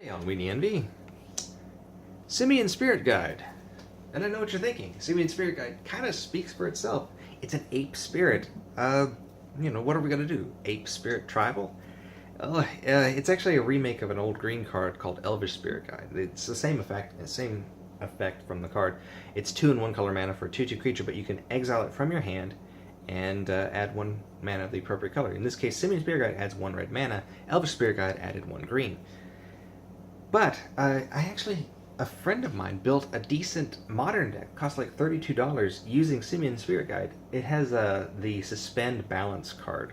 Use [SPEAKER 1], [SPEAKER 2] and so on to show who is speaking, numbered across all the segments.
[SPEAKER 1] Hey, on Weenie Envy, Simian Spirit Guide. And I know what you're thinking. Simian Spirit Guide kind of speaks for itself. It's an ape spirit. What are we going to do? Ape Spirit Tribal? It's actually a remake of an old green card called Elvish Spirit Guide. It's the same effect from the card. It's 2 and 1 color mana for a 2/2 creature, but you can exile it from your hand and add 1 mana of the appropriate color. In this case, Simian Spirit Guide adds 1 red mana. Elvish Spirit Guide added 1 green. But a friend of mine built a decent modern deck, cost like $32, using Simian Spirit Guide. It has the Suspend Balance card,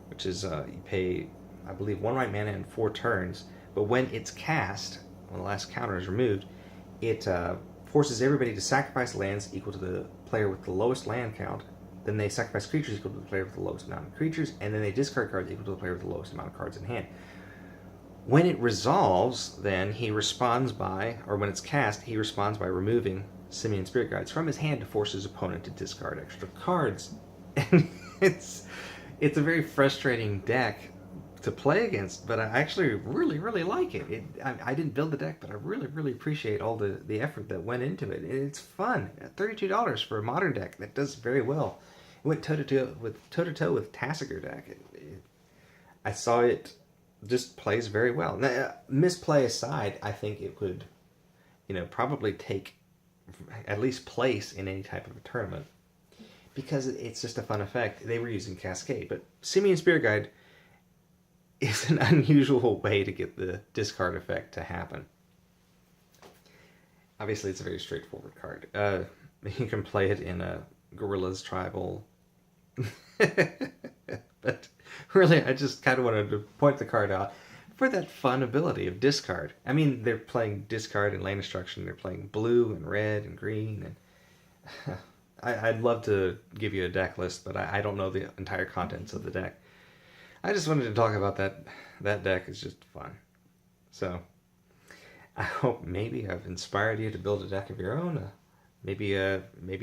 [SPEAKER 1] which is you pay, I believe, 1 white mana and 4 turns. But when it's cast, when the last counter is removed, it forces everybody to sacrifice lands equal to the player with the lowest land count. Then they sacrifice creatures equal to the player with the lowest amount of creatures, and then they discard cards equal to the player with the lowest amount of cards in hand. When it resolves, then he responds by, or when it's cast, he responds by removing Simian Spirit Guides from his hand to force his opponent to discard extra cards. And it's a very frustrating deck to play against, but I actually really, really like it. I didn't build the deck, but I really, really appreciate all the effort that went into it. It's fun. $32 for a modern deck that does very well. It went toe-to-toe with Tassiger deck. I saw it just plays very well. Now, misplay aside, I think it could, probably take at least place in any type of a tournament because it's just a fun effect. They were using Cascade, but Simian Spirit Guide is an unusual way to get the discard effect to happen. Obviously, it's a very straightforward card. You can play it in a Gorillas Tribal. But really, I just kind of wanted to point the card out for that fun ability of discard. I mean, they're playing discard and land destruction. They're playing blue and red and green. And I'd love to give you a deck list, but I don't know the entire contents of the deck. I just wanted to talk about that. That deck is just fun. So I hope maybe I've inspired you to build a deck of your own. Maybe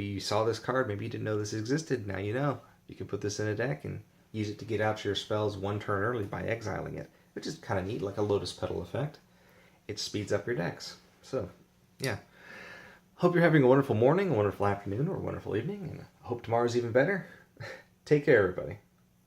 [SPEAKER 1] you saw this card. Maybe you didn't know this existed. Now you know. You can put this in a deck and use it to get out your spells 1 turn early by exiling it, which is kind of neat, like a Lotus Petal effect. It speeds up your decks. So, yeah. Hope you're having a wonderful morning, a wonderful afternoon, or a wonderful evening, and I hope tomorrow's even better. Take care, everybody.